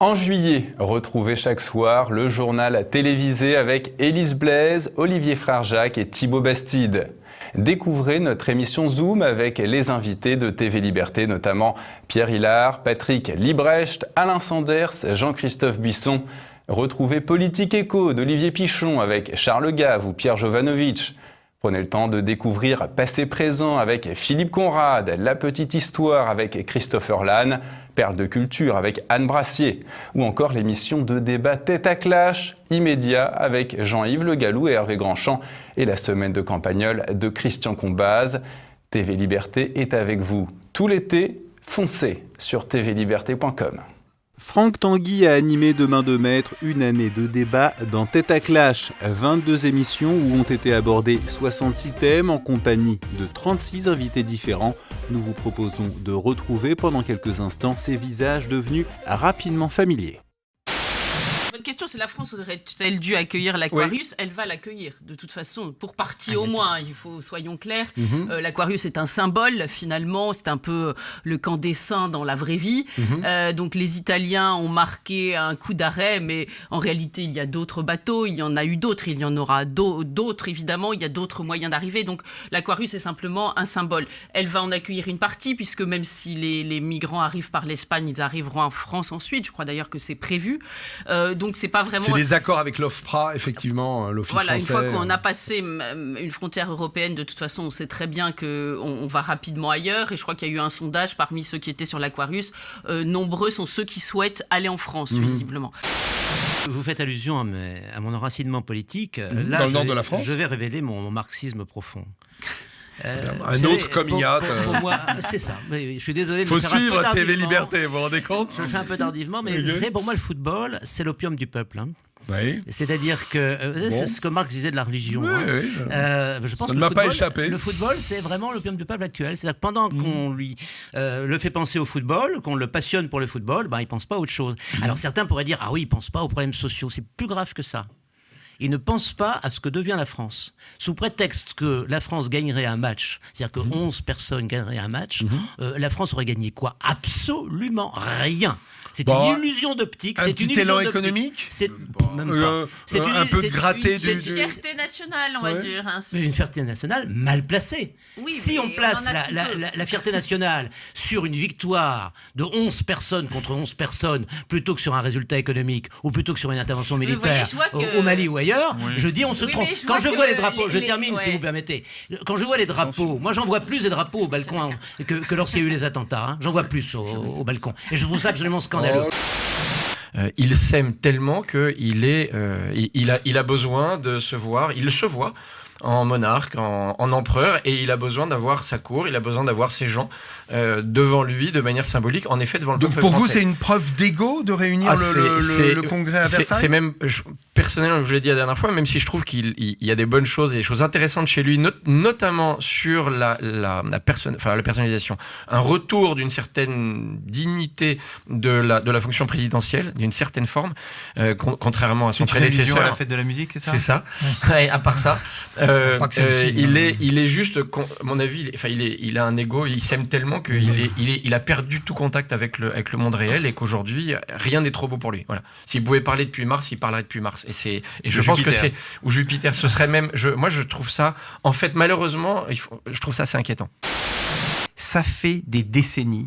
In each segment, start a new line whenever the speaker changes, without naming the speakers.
En juillet, retrouvez chaque soir le journal télévisé avec Élise Blaise, Olivier Frère-Jacques et Thibaut Bastide. Découvrez notre émission Zoom avec les invités de TV Liberté, notamment Pierre Hilard, Patrick Liebrecht, Alain Sanders, Jean-Christophe Buisson. Retrouvez Politique Éco d'Olivier Pichon avec Charles Gave ou Pierre Jovanovic. Prenez le temps de découvrir Passé Présent avec Philippe Conrad, La Petite Histoire avec Christopher Lannes, Perles de Culture avec Anne Brassier, ou encore l'émission de débat Tête à Clash, Immédiat avec Jean-Yves Le Gallou et Hervé Grandchamp, et la semaine de Campagnole de Christian Combaz. TV Liberté est avec vous tout l'été. Foncez sur tvliberté.com.
Franck Tanguy a animé de main de maître une année de débat dans Tête à Clash. 22 émissions où ont été abordés 66 thèmes en compagnie de 36 invités différents. Nous vous proposons de retrouver pendant quelques instants ces visages devenus rapidement familiers.
Votre question, c'est la France aurait-elle dû accueillir l'Aquarius ? Oui. Elle va l'accueillir, de toute façon, pour partie au moins, soyons clairs. L'Aquarius est un symbole, finalement, c'est un peu le camp des saints dans la vraie vie. Donc les Italiens ont marqué un coup d'arrêt, mais en réalité, il y a d'autres bateaux, il y en a eu d'autres, il y en aura d'autres, évidemment, il y a d'autres moyens d'arriver. Donc l'Aquarius est simplement un symbole. Elle va en accueillir une partie, puisque même si les migrants arrivent par l'Espagne, ils arriveront en France ensuite. Je crois d'ailleurs que c'est prévu. Donc c'est pas vraiment...
C'est des accords avec l'OFPRA, effectivement, l'Office français.
Une fois qu'on a passé une frontière européenne, de toute façon, on sait très bien qu'on va rapidement ailleurs. Et je crois qu'il y a eu un sondage parmi ceux qui étaient sur l'Aquarius. Nombreux sont ceux qui souhaitent aller en France, visiblement.
Vous faites allusion à mon enracinement politique. Là,
dans le nord de la France.
Je vais révéler mon marxisme profond.
Un autre comme Ignat.
Pour moi, c'est ça. Mais je suis désolé.
Il faut suivre TV Liberté, vous vous rendez compte ?
Je le fais un peu tardivement, mais vous savez, pour moi, le football, c'est l'opium du peuple.
Oui.
C'est-à-dire que c'est ce que Marx disait de la religion.
Oui, oui.
Je pense
ça
que
ne m'a pas échappé.
Le football, c'est vraiment l'opium du peuple actuel. C'est-à-dire que pendant qu'on lui le fait penser au football, qu'on le passionne pour le football, il ne pense pas à autre chose. Alors certains pourraient dire, ah oui, il ne pense pas aux problèmes sociaux. C'est plus grave que ça. Il ne pense pas à ce que devient la France. Sous prétexte que la France gagnerait un match, c'est-à-dire que 11 personnes gagneraient un match, la France aurait gagné quoi ? Absolument rien. C'est une illusion d'optique.
Un petit élan économique ?
C'est même pas.
C'est un peu gratté
du... C'est une fierté nationale, on va dire.
Une fierté nationale mal placée. Oui, si on place la fierté nationale sur une victoire de 11 personnes contre 11 personnes, plutôt que sur un résultat économique, ou plutôt que sur une intervention militaire au Mali ou ailleurs, je dis on se trompe. Quand je vois les drapeaux, je termine si vous permettez. Quand je vois les drapeaux, moi j'en vois plus des drapeaux au balcon que lorsqu'il y a eu les attentats. J'en vois plus au balcon. Et je trouve ça absolument scandaleux.
Il s'aime tellement qu'il a besoin de se voir, il se voit en monarque, en empereur, et il a besoin d'avoir sa cour, il a besoin d'avoir ses gens devant lui de manière symbolique, en effet devant le peuple français.
Pour vous, c'est une preuve d'égo de réunir le Congrès à Versailles ?
C'est même, personnellement, je l'ai dit la dernière fois, même si je trouve qu'il y a des bonnes choses et des choses intéressantes chez lui, notamment sur la personnalisation, un retour d'une certaine dignité de la fonction présidentielle, d'une certaine forme, contrairement à son prédécesseur.
À la fête de la musique, c'est ça ?
C'est ça. Et à part ça, il est juste, à mon avis, il a un ego, il s'aime tellement qu'il a perdu tout contact avec le monde réel et qu'aujourd'hui rien n'est trop beau pour lui. Voilà. S'il pouvait parler depuis Mars, il parlerait depuis Mars. Et je pense que c'est ou Jupiter, ce serait même. Moi, je trouve ça, en fait, malheureusement, je trouve ça assez inquiétant.
Ça fait des décennies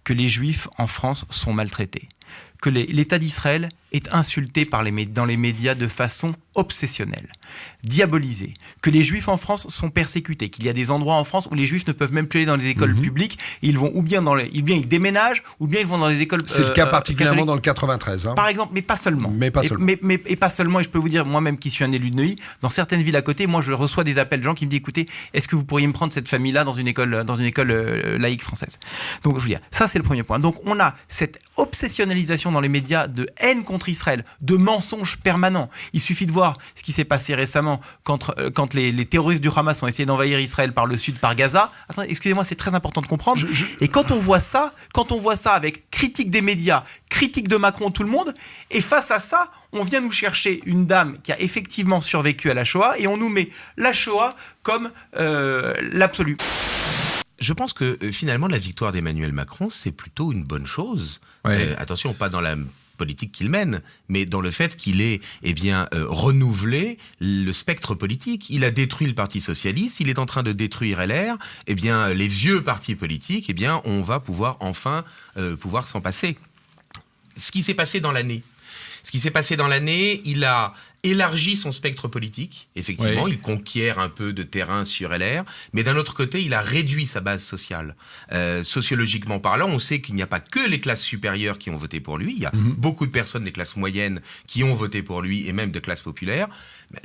que les Juifs en France sont maltraités, que l'État d'Israël est insulté dans les médias de façon obsessionnelle, diabolisé, que les Juifs en France sont persécutés, qu'il y a des endroits en France où les Juifs ne peuvent même plus aller dans les écoles publiques, et ils vont ou bien ils déménagent, ou bien ils vont dans les écoles
c'est le cas particulièrement
catholiques.
Dans le 93.
Par exemple, mais pas seulement.
Mais pas seulement.
Et pas seulement, et je peux vous dire, moi-même qui suis un élu de Neuilly, dans certaines villes à côté, moi je reçois des appels de gens qui me disent, écoutez, est-ce que vous pourriez me prendre cette famille-là dans une école laïque française ? Donc je veux dire, ça c'est le premier point. Donc on a cette obsessionnalisation dans les médias de haine contre Israël, de mensonges permanents. Il suffit de voir ce qui s'est passé récemment quand les terroristes du Hamas ont essayé d'envahir Israël par le sud, par Gaza. Attendez, excusez-moi, c'est très important de comprendre. Et quand on voit ça avec critique des médias, critique de Macron, tout le monde, et face à ça, on vient nous chercher une dame qui a effectivement survécu à la Shoah, et on nous met la Shoah comme l'absolu.
Je pense que finalement la victoire d'Emmanuel Macron, c'est plutôt une bonne chose.
Ouais.
Attention, pas dans la politique qu'il mène, mais dans le fait qu'il ait renouvelé le spectre politique. Il a détruit le Parti socialiste, il est en train de détruire LR. Les vieux partis politiques, on va pouvoir enfin pouvoir s'en passer. Ce qui s'est passé dans l'année, il a élargi son spectre politique, effectivement, oui. Il conquiert un peu de terrain sur LR, mais d'un autre côté, il a réduit sa base sociale. Sociologiquement parlant, on sait qu'il n'y a pas que les classes supérieures qui ont voté pour lui, il y a beaucoup de personnes des classes moyennes qui ont voté pour lui, et même de classes populaires.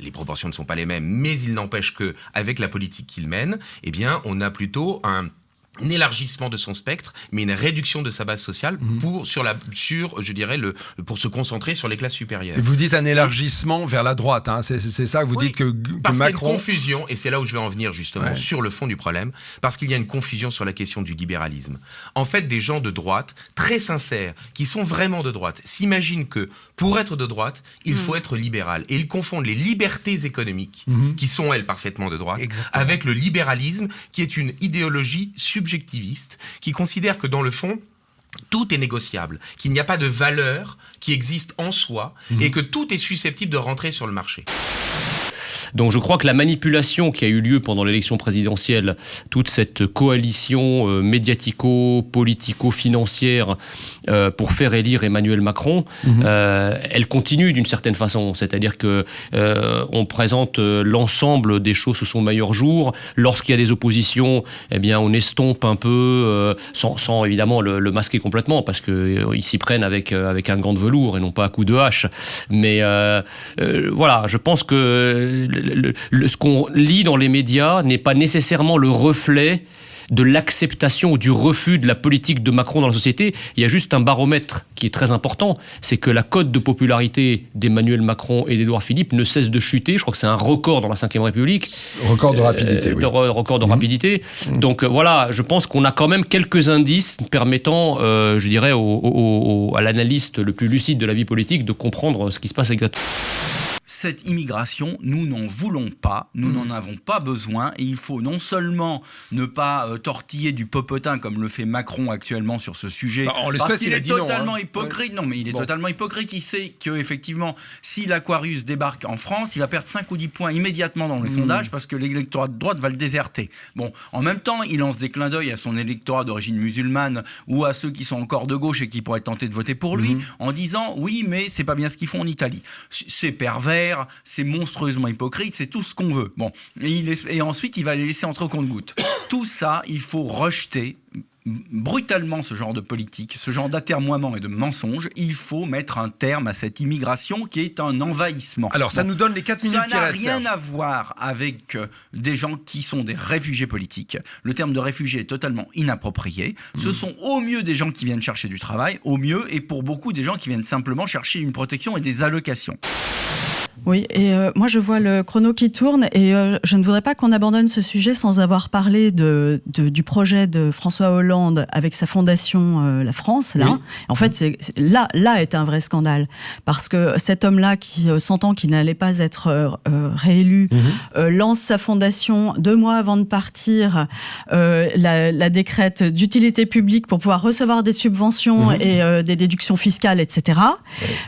Les proportions ne sont pas les mêmes, mais il n'empêche qu'avec la politique qu'il mène, on a plutôt un élargissement de son spectre, mais une réduction de sa base sociale pour se concentrer sur les classes supérieures.
Et vous dites un élargissement vers la droite, hein, c'est ça que vous dites que
parce
Macron...
qu'il y a une confusion, et c'est là où je vais en venir justement sur le fond du problème, parce qu'il y a une confusion sur la question du libéralisme. En fait, des gens de droite, très sincères, qui sont vraiment de droite, s'imaginent que pour être de droite, il faut être libéral. Et ils confondent les libertés économiques, qui sont elles parfaitement de droite, avec le libéralisme, qui est une idéologie subjectiviste, qui considère que dans le fond, tout est négociable, qu'il n'y a pas de valeur qui existe en soi et que tout est susceptible de rentrer sur le marché.
Donc je crois que la manipulation qui a eu lieu pendant l'élection présidentielle, toute cette coalition médiatico-politico-financière pour faire élire Emmanuel Macron, elle continue d'une certaine façon. C'est-à-dire que on présente l'ensemble des choses sous son meilleur jour. Lorsqu'il y a des oppositions, on estompe un peu, sans évidemment le masquer complètement, parce qu'ils s'y prennent avec un gant de velours et non pas à coups de hache. Mais voilà, je pense que ce qu'on lit dans les médias n'est pas nécessairement le reflet de l'acceptation ou du refus de la politique de Macron dans la société. Il y a juste un baromètre qui est très important, c'est que la cote de popularité d'Emmanuel Macron et d'Édouard Philippe ne cesse de chuter. Je crois que c'est un record dans la Ve République.
Record de rapidité, oui.
Record de rapidité. Donc voilà, je pense qu'on a quand même quelques indices permettant, je dirais, à l'analyste le plus lucide de la vie politique de comprendre ce qui se passe exactement.
Cette immigration, nous n'en voulons pas, nous n'en avons pas besoin, et il faut non seulement ne pas tortiller du popotin comme le fait Macron actuellement sur ce sujet, parce qu'il est totalement hypocrite. Non, mais il est totalement hypocrite. Il sait que effectivement, si l'Aquarius débarque en France, il va perdre 5 ou 10 points immédiatement dans les sondages parce que l'électorat de droite va le déserter. Bon, en même temps, il lance des clins d'œil à son électorat d'origine musulmane ou à ceux qui sont encore de gauche et qui pourraient tenter de voter pour lui, en disant oui, mais c'est pas bien ce qu'ils font en Italie. C'est pervers. C'est monstrueusement hypocrite, c'est tout ce qu'on veut. Bon, et ensuite, il va les laisser entrer au compte-gouttes. Tout ça, il faut rejeter brutalement ce genre de politique, ce genre d'atermoiement et de mensonges. Il faut mettre un terme à cette immigration qui est un envahissement.
Alors, ça nous donne les 4 minutes qui restent.
Ça n'a rien à voir avec des gens qui sont des réfugiés politiques. Le terme de réfugié est totalement inapproprié. Ce sont au mieux des gens qui viennent chercher du travail, au mieux, et pour beaucoup des gens qui viennent simplement chercher une protection et des allocations.
Oui, et moi je vois le chrono qui tourne et je ne voudrais pas qu'on abandonne ce sujet sans avoir parlé du projet de François Hollande avec sa fondation La France. Là, en fait, là est un vrai scandale parce que cet homme-là qui sentant qu'il n'allait pas être réélu lance sa fondation 2 mois avant de partir, la décrète d'utilité publique pour pouvoir recevoir des subventions et des déductions fiscales, etc.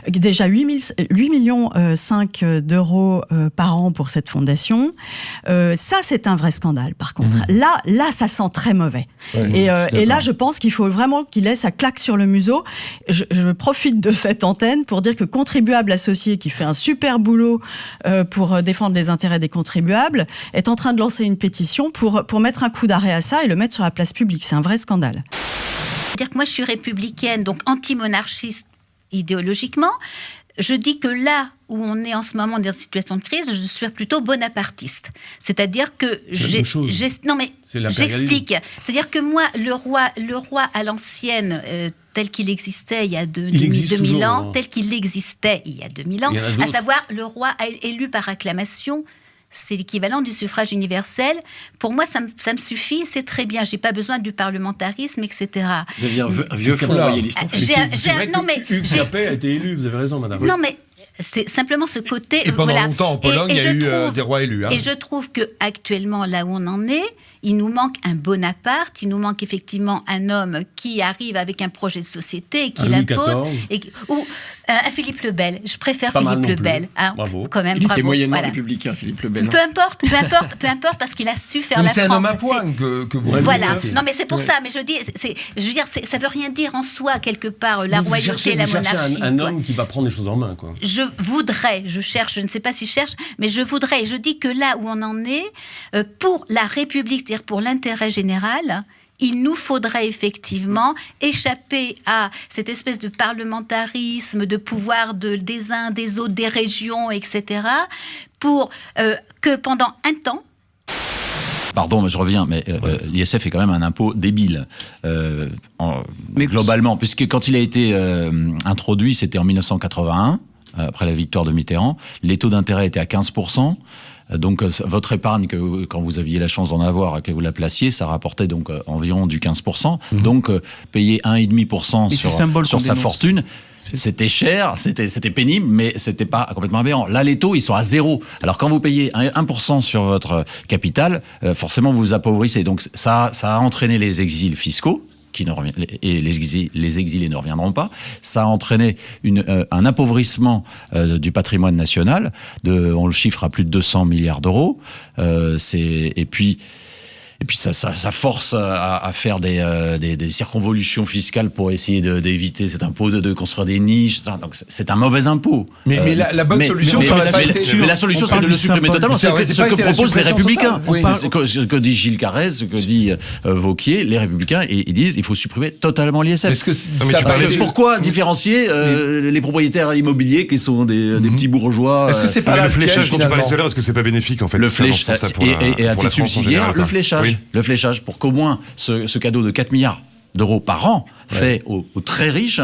Déjà 8,5 millions d'euros par an pour cette fondation. Ça, c'est un vrai scandale, par contre. Là, ça sent très mauvais. Et là, je pense qu'il faut vraiment qu'il laisse sa claque sur le museau. Je profite de cette antenne pour dire que Contribuable Associé, qui fait un super boulot pour défendre les intérêts des contribuables, est en train de lancer une pétition pour mettre un coup d'arrêt à ça et le mettre sur la place publique. C'est un vrai scandale.
C'est-à-dire que moi, je suis républicaine, donc anti-monarchiste idéologiquement. Je dis que là où on est en ce moment dans une situation de crise, je suis plutôt bonapartiste. C'est-à-dire que j'explique. C'est-à-dire que moi, le roi à l'ancienne, tel qu'il existait il y a 2000 ans, tel qu'il existait il y a 2000 ans, à savoir le roi élu par acclamation. C'est l'équivalent du suffrage universel. Pour moi, ça me suffit, c'est très bien. J'ai pas besoin du parlementarisme, etc.
Vous aviez un vieux fond royaliste.
Hugues Capet a été élu, vous avez raison, madame.
Non, mais c'est simplement ce côté...
Et pendant longtemps, en Pologne, il y a eu des rois élus.
Et je trouve qu'actuellement, là où on en est, Il nous manque un Bonaparte, il nous manque effectivement un homme qui arrive avec un projet de société et qui l'impose. Ou un Philippe le Bel. Je préfère Philippe le Bel.
Bravo.
Quand même,
il était moyennement
voilà.
républicain, Philippe le Bel.
Peu importe, parce qu'il a su faire la France.
C'est un homme à point que vous.
Voilà. Non, mais c'est pour ça. Mais je veux dire, ça veut rien dire en soi quelque part la royauté et la monarchie.
Un homme qui va prendre les choses en main, quoi.
Je ne sais pas si je cherche, mais je voudrais. Je dis que là où on en est, pour la République, c'est-à-dire pour l'intérêt général, il nous faudrait effectivement échapper à cette espèce de parlementarisme, de pouvoir des uns, des autres, des régions, etc., pour que pendant un temps,
Pardon, mais je reviens, mais l'ISF est quand même un impôt débile, globalement, puisque quand il a été introduit, c'était en 1981, après la victoire de Mitterrand, les taux d'intérêt étaient à 15%. Donc votre épargne, quand vous aviez la chance d'en avoir, que vous la placiez, ça rapportait donc environ du 15%. Donc payer 1,5% sur sa fortune, c'était cher, c'était pénible, mais c'était pas complètement aberrant. Là, les taux, ils sont à 0. Alors quand vous payez 1% sur votre capital, forcément vous vous appauvrissez. Donc ça a entraîné les exils fiscaux. Et les exilés ne reviendront pas. Ça a entraîné un appauvrissement du patrimoine national. On le chiffre à plus de 200 milliards d'euros. Et puis ça force à faire des circonvolutions fiscales pour essayer d'éviter cet impôt, de construire des niches. Donc c'est un mauvais impôt.
Mais la bonne solution,
mais la solution, c'est de le supprimer totalement. C'est ce que proposent les Républicains. C'est ce que dit Gilles Carrez, ce que dit Wauquiez. Les Républicains, ils disent il faut supprimer totalement l'ISF. Parce que pourquoi différencier les propriétaires immobiliers qui sont des petits bourgeois?
Est-ce que c'est pas le fléchage dont tu parlais tout à l'heure? Est-ce que c'est pas bénéfique en fait?
Le fléchage et à titre subsidiaire, le fléchage. Le fléchage, pour qu'au moins ce cadeau de 4 milliards d'euros par an fait aux très riches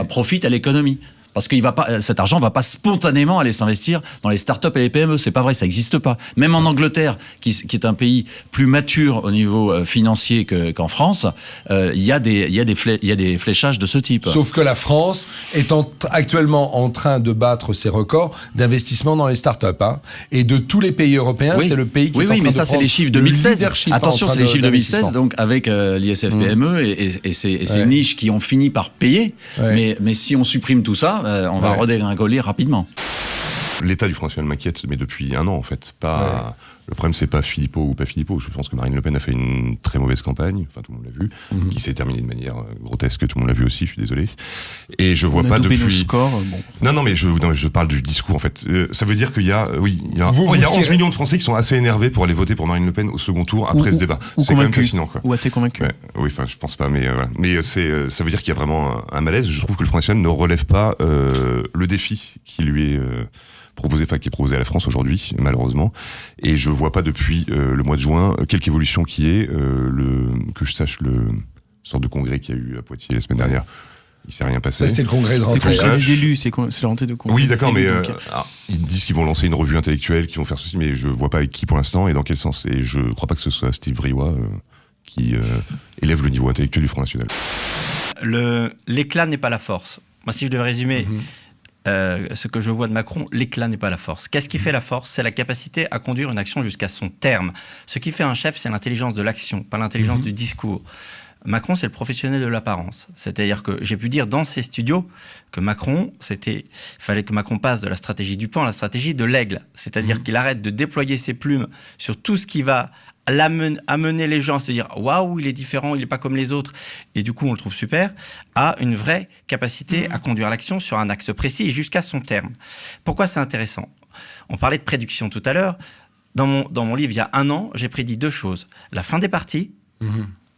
profite à l'économie. Parce que cet argent ne va pas spontanément aller s'investir dans les startups et les PME. C'est pas vrai, ça n'existe pas. Même en Angleterre, qui est un pays plus mature au niveau financier qu'en France, il y a des fléchages de ce type.
Sauf que la France est actuellement en train de battre ses records d'investissement dans les startups. Et de tous les pays européens, c'est le pays qui est en train de prendre
ça, c'est les chiffres 2016. Attention, c'est les chiffres 2016, donc avec l'ISF PME et ces niches qui ont fini par payer. Mais si on supprime tout ça, on va redégringoler rapidement.
L'état du Front National m'inquiète, mais depuis un an en fait. Le problème, c'est pas Philippot ou pas Philippot. Je pense que Marine Le Pen a fait une très mauvaise campagne, enfin tout le monde l'a vu, qui s'est terminée de manière grotesque, tout le monde l'a vu aussi, je suis désolé. Et je vois pas depuis...
nos scores, bon.
Non, mais je parle du discours en fait. Ça veut dire qu'il y a 11 millions de Français qui sont assez énervés pour aller voter pour Marine Le Pen au second tour après ce débat. C'est quand même fascinant, quoi.
Ou assez convaincus.
Oui, enfin, je pense pas, mais voilà. Mais ça veut dire qu'il y a vraiment un malaise. Je trouve que le Front National ne relève pas le défi qui lui est qui est proposé à la France aujourd'hui, malheureusement. Et je vois pas depuis le mois de juin quelque évolution qui est que je sache le sorte de congrès qu'il y a eu à Poitiers la semaine dernière. Il s'est rien passé.
C'est le congrès de rentrée.
C'est des élus, c'est la rentrée de congrès.
Oui, d'accord, mais ils disent qu'ils vont lancer une revue intellectuelle, qu'ils vont faire ceci, mais je vois pas avec qui pour l'instant et dans quel sens. Et je crois pas que ce soit Steve Briouat qui élève le niveau intellectuel du Front National.
L'éclat n'est pas la force. Moi, si je devais résumer ce que je vois de Macron, l'éclat n'est pas la force. Qu'est-ce qui fait la force? C'est la capacité à conduire une action jusqu'à son terme. Ce qui fait un chef, c'est l'intelligence de l'action, pas l'intelligence du discours. Macron, c'est le professionnel de l'apparence. C'est-à-dire que j'ai pu dire dans ces studios que Macron, fallait que Macron passe de la stratégie du paon à la stratégie de l'aigle. C'est-à-dire qu'il arrête de déployer ses plumes sur tout ce qui va amener les gens à se dire « Waouh, il est différent, il n'est pas comme les autres » et du coup, on le trouve super, à une vraie capacité à conduire l'action sur un axe précis et jusqu'à son terme. Pourquoi c'est intéressant? On parlait de prédiction tout à l'heure. Dans mon livre, il y a un an, j'ai prédit 2 choses. La fin des partis,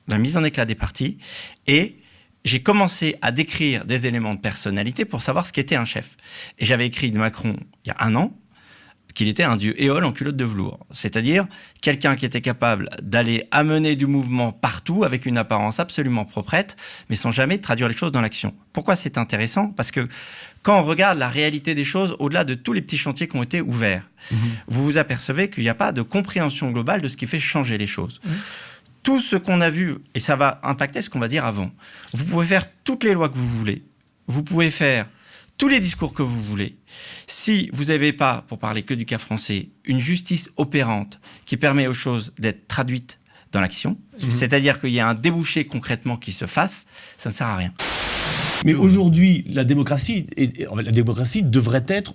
la mise en éclat des partis, et j'ai commencé à décrire des éléments de personnalité pour savoir ce qu'était un chef. Et j'avais écrit de Macron, il y a un an, qu'il était un dieu éole en culotte de velours. C'est-à-dire quelqu'un qui était capable d'aller amener du mouvement partout avec une apparence absolument proprette, mais sans jamais traduire les choses dans l'action. Pourquoi c'est intéressant? Parce que quand on regarde la réalité des choses, au-delà de tous les petits chantiers qui ont été ouverts, vous vous apercevez qu'il n'y a pas de compréhension globale de ce qui fait changer les choses. Tout ce qu'on a vu, et ça va impacter ce qu'on va dire avant, vous pouvez faire toutes les lois que vous voulez, vous pouvez faire tous les discours que vous voulez. Si vous n'avez pas, pour parler que du cas français, une justice opérante qui permet aux choses d'être traduites
dans l'action, c'est-à-dire qu'il y a un débouché concrètement qui se fasse, ça ne sert à rien.
Mais aujourd'hui, la démocratie devrait être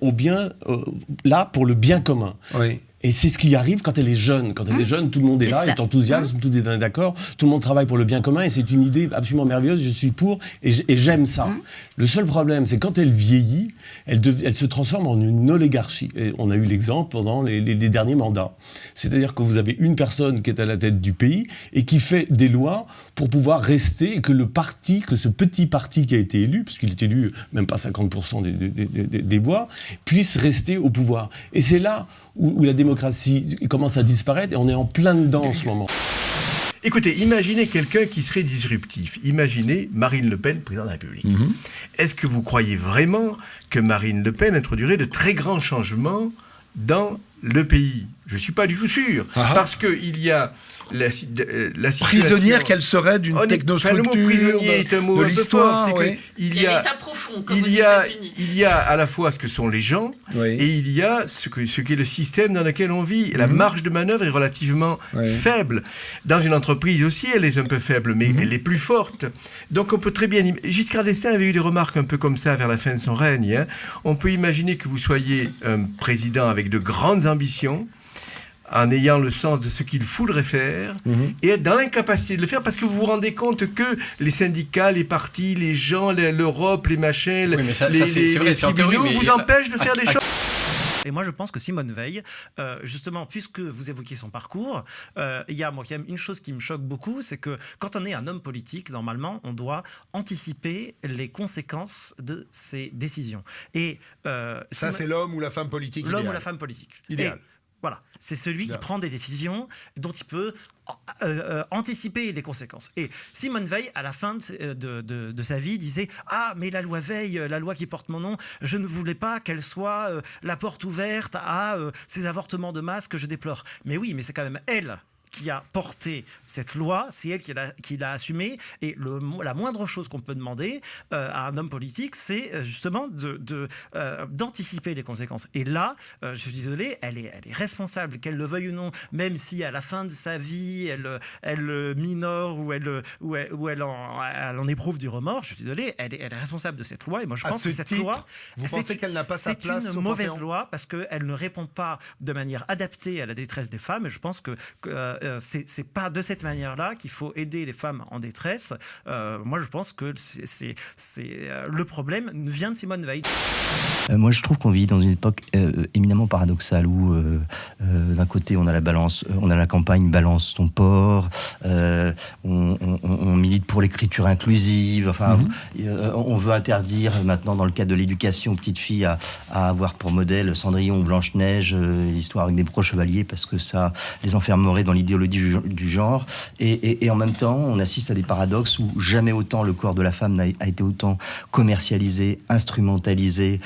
là pour le bien commun.
Oui.
Et c'est ce qui arrive quand elle est jeune. Quand elle est jeune, tout le monde est là, est enthousiaste, tout est d'accord, tout le monde travaille pour le bien commun et c'est une idée absolument merveilleuse, je suis pour et j'aime ça. Le seul problème, c'est quand elle vieillit, elle se transforme en une oligarchie. Et on a eu l'exemple pendant les derniers mandats. C'est-à-dire que vous avez une personne qui est à la tête du pays et qui fait des lois pour pouvoir rester et que ce petit parti qui a été élu, puisqu'il est élu même pas 50% des voix, puisse rester au pouvoir. Et c'est là où la démocratie commence à disparaître et on est en plein dedans en ce moment.
Écoutez, imaginez quelqu'un qui serait disruptif. Imaginez Marine Le Pen, présidente de la République. Est-ce que vous croyez vraiment que Marine Le Pen introduirait de très grands changements dans le pays? Je ne suis pas du tout sûr. Parce qu'il y a la situation...
Prisonnière qu'elle serait d'une technostructure,
le mot prisonnier est un mot
de l'histoire.
Il y a l'état profond, comme aux
États-Unis. Il y a à la fois ce que sont les gens et il y a ce qu'est le système dans lequel on vit. Et la marge de manœuvre est relativement faible. Dans une entreprise aussi, elle est un peu faible, mais elle est plus forte. Donc on peut très bien... Giscard d'Estaing avait eu des remarques un peu comme ça vers la fin de son règne. On peut imaginer que vous soyez un président avec de grandes ambitions, en ayant le sens de ce qu'il faudrait faire et être dans l'incapacité de le faire parce que vous vous rendez compte que les syndicats, les partis, les gens, l'Europe, les machins, les tribunaux vous empêchent de faire des choses.
Et moi, je pense que Simone Veil, justement, puisque vous évoquiez son parcours, il y a quand même une chose qui me choque beaucoup, c'est que quand on est un homme politique, normalement, on doit anticiper les conséquences de ses décisions. Et
ça, c'est l'homme ou la femme politique.
L'homme ou la femme politique.
Idéal.
Voilà, c'est celui qui prend des décisions dont il peut anticiper les conséquences. Et Simone Veil, à la fin de sa vie, disait « Ah, mais la loi Veil, la loi qui porte mon nom, je ne voulais pas qu'elle soit la porte ouverte à ces avortements de masse que je déplore. » Mais oui, mais c'est quand même elle qui a porté cette loi, c'est elle qui l'a assumée. Et la moindre chose qu'on peut demander à un homme politique, c'est justement d'anticiper les conséquences. Et là, je suis désolé, elle est responsable, qu'elle le veuille ou non, même si à la fin de sa vie, elle minore ou elle en éprouve du remords, je suis désolé, elle est responsable de cette loi. Et moi, je pense que cette loi,
vous pensez qu'elle n'a pas sa place
c'est une mauvaise loi parce qu'elle ne répond pas de manière adaptée à la détresse des femmes. Et je pense que c'est pas de cette manière-là qu'il faut aider les femmes en détresse. Moi, je pense que le problème vient de Simone Veil.
Moi, je trouve qu'on vit dans une époque éminemment paradoxale où, d'un côté, on a la balance, on a la campagne Balance ton port, on milite pour l'écriture inclusive. Enfin, on veut interdire maintenant, dans le cadre de l'éducation aux petites filles, à avoir pour modèle Cendrillon ou Blanche-Neige, l'histoire avec des pro-chevaliers, parce que ça les enfermerait dans l'idéologie du genre. Et en même temps, on assiste à des paradoxes où jamais autant le corps de la femme a été autant commercialisé, instrumentalisé,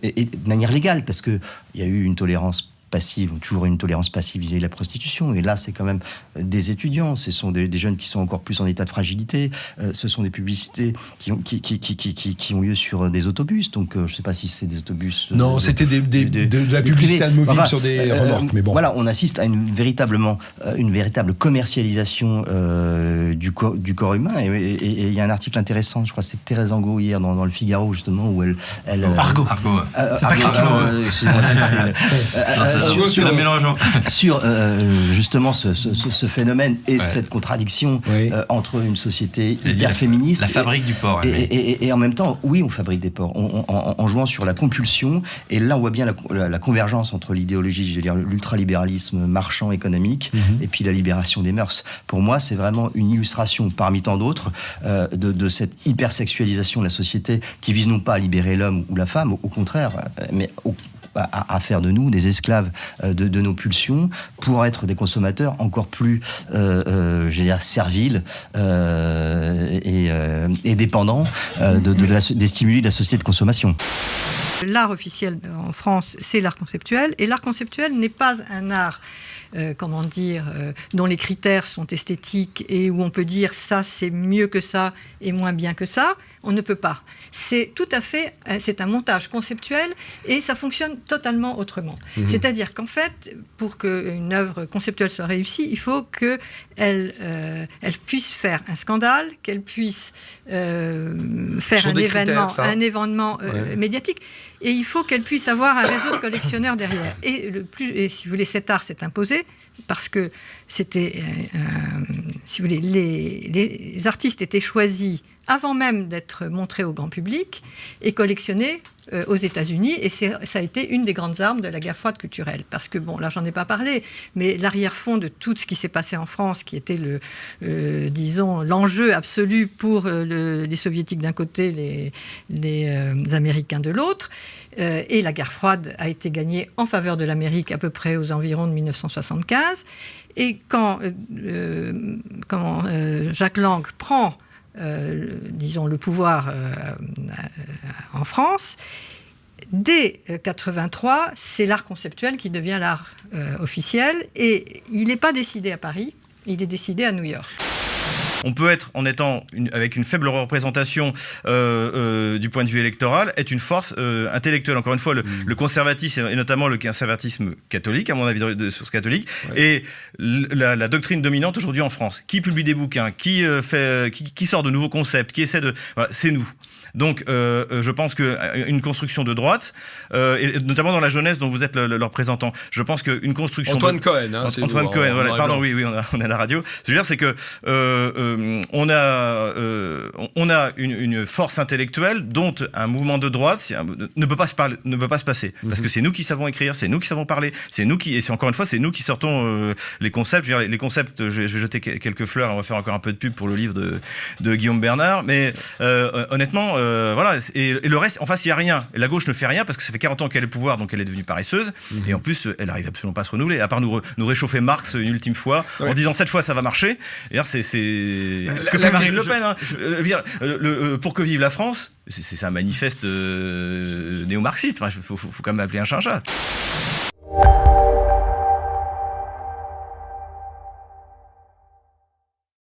et de manière légale, parce qu'il y a eu une tolérance passive, toujours une tolérance passive vis-à-vis de la prostitution. Et là, c'est quand même des étudiants, ce sont des jeunes qui sont encore plus en état de fragilité, ce sont des publicités qui ont lieu sur des autobus. Donc, je ne sais pas si c'est des autobus...
Non, c'était de la publicité amovible sur des remorques, mais bon.
Voilà, on assiste à une véritable commercialisation du corps humain. Et il y a un article intéressant, je crois que c'est Thérèse Angot hier dans le Figaro, justement, où elle
Argo. C'est pas Christine.
Sur justement ce phénomène et cette contradiction entre une société hyper féministe,
la fabrique du porc,
et en même temps, oui, on fabrique des porcs en jouant sur la compulsion. Et là, on voit bien la convergence entre l'idéologie, je veux dire l'ultralibéralisme marchand économique, et puis la libération des mœurs. Pour moi, c'est vraiment une illustration parmi tant d'autres de cette hypersexualisation de la société qui vise non pas à libérer l'homme ou la femme, au contraire, mais à faire de nous des esclaves de nos pulsions pour être des consommateurs encore plus serviles et dépendants des stimuli de la société de consommation.
L'art officiel en France, c'est l'art conceptuel. Et l'art conceptuel n'est pas un art, dont les critères sont esthétiques et où on peut dire ça c'est mieux que ça et moins bien que ça. On ne peut pas. C'est un montage conceptuel et ça fonctionne totalement autrement. C'est-à-dire qu'en fait, pour qu'une œuvre conceptuelle soit réussie, il faut qu'elle puisse faire un scandale, qu'elle puisse faire un événement médiatique, et il faut qu'elle puisse avoir un réseau de collectionneurs derrière. Et si vous voulez, cet art s'est imposé parce que c'était, si vous voulez, les artistes étaient choisis avant même d'être montrés au grand public et collectionnés aux États-Unis. Et ça a été une des grandes armes de la guerre froide culturelle. Parce que, bon, là, j'en ai pas parlé, mais l'arrière-fond de tout ce qui s'est passé en France, qui était l'enjeu absolu pour les Soviétiques d'un côté, les Américains de l'autre, et la guerre froide a été gagnée en faveur de l'Amérique à peu près aux environs de 1975. Et quand Jacques Lang prend le pouvoir en France, dès 83, c'est l'art conceptuel qui devient l'art officiel, et il n'est pas décidé à Paris, il est décidé à New York.
On peut être, avec une faible représentation du point de vue électoral, être une force intellectuelle. Encore une fois, le conservatisme, et notamment le conservatisme catholique, à mon avis de source catholique, et la doctrine dominante aujourd'hui en France. Qui publie des bouquins, qui sort de nouveaux concepts, qui essaie de... Voilà, c'est nous. Donc, je pense qu'une construction de droite, et notamment dans la jeunesse dont vous êtes le représentant, je pense qu'une construction...
Antoine Cohen,
Antoine Cohen, voilà, pardon, oui, on est à la radio. Ce que je veux dire, c'est que on a une force intellectuelle dont un mouvement de droite ne peut pas se passer. Parce que c'est nous qui savons écrire, c'est nous qui savons parler, et c'est encore une fois, c'est nous qui sortons les concepts. Je veux dire, les concepts, je vais jeter quelques fleurs, on va faire encore un peu de pub pour le livre de Guillaume Bernard, mais honnêtement, voilà, et le reste, en face, il n'y a rien. Et la gauche ne fait rien parce que ça fait 40 ans qu'elle est au pouvoir, donc elle est devenue paresseuse. Et en plus, elle n'arrive absolument pas à se renouveler, à part nous réchauffer Marx une ultime fois, en disant cette fois ça va marcher. Et c'est ce que fait Marine Le Pen. Pour que vive la France, c'est un manifeste néo-marxiste. Enfin, faut quand même appeler un chat un chat.